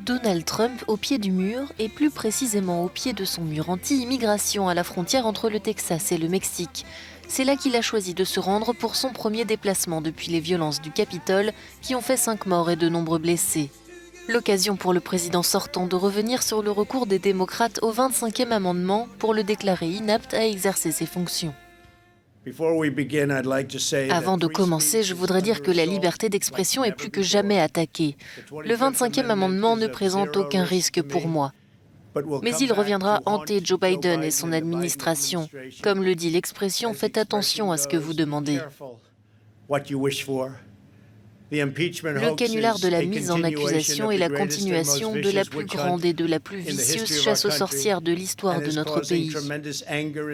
Donald Trump au pied du mur, et plus précisément au pied de son mur anti-immigration à la frontière entre le Texas et le Mexique. C'est là qu'il a choisi de se rendre pour son premier déplacement depuis les violences du Capitole qui ont fait 5 morts et de nombreux blessés. L'occasion pour le président sortant de revenir sur le recours des démocrates au 25e amendement pour le déclarer inapte à exercer ses fonctions. Avant de commencer, je voudrais dire que la liberté d'expression est plus que jamais attaquée. Le 25e amendement ne présente aucun risque pour moi. Mais il reviendra hanter Joe Biden et son administration. Comme le dit l'expression, faites attention à ce que vous demandez. Le canular de la mise en accusation est la continuation de la plus grande et de la plus vicieuse chasse aux sorcières de l'histoire de notre pays.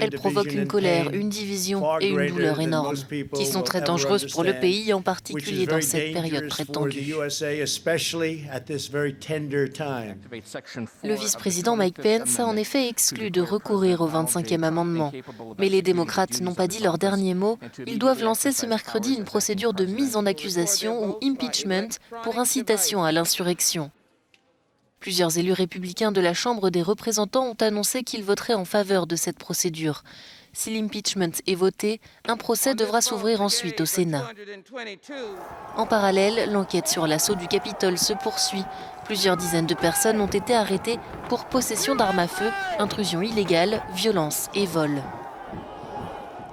Elle provoque une colère, une division et une douleur énormes, qui sont très dangereuses pour le pays, en particulier dans cette période très tendue. Le vice-président Mike Pence a en effet exclu de recourir au 25e amendement. Mais les démocrates n'ont pas dit leur dernier mot. Ils doivent lancer ce mercredi une procédure de mise en accusation ou impeachment pour incitation à l'insurrection. Plusieurs élus républicains de la Chambre des représentants ont annoncé qu'ils voteraient en faveur de cette procédure. Si l'impeachment est voté, un procès devra s'ouvrir ensuite au Sénat. En parallèle, l'enquête sur l'assaut du Capitole se poursuit. Plusieurs dizaines de personnes ont été arrêtées pour possession d'armes à feu, intrusion illégale, violence et vol.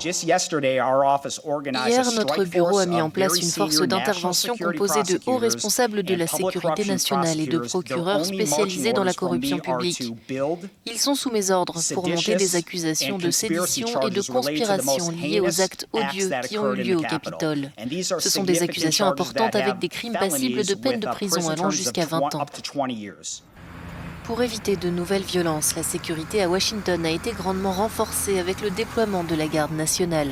Hier, notre bureau a mis en place une force d'intervention composée de hauts responsables de la sécurité nationale et de procureurs spécialisés dans la corruption publique. Ils sont sous mes ordres pour monter des accusations de sédition et de conspiration liées aux actes odieux qui ont eu lieu au Capitole. Ce sont des accusations importantes avec des crimes passibles de peine de prison allant jusqu'à 20 ans. Pour éviter de nouvelles violences, la sécurité à Washington a été grandement renforcée avec le déploiement de la garde nationale.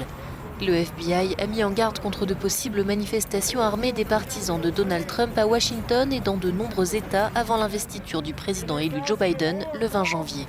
Le FBI a mis en garde contre de possibles manifestations armées des partisans de Donald Trump à Washington et dans de nombreux États avant l'investiture du président élu Joe Biden le 20 janvier.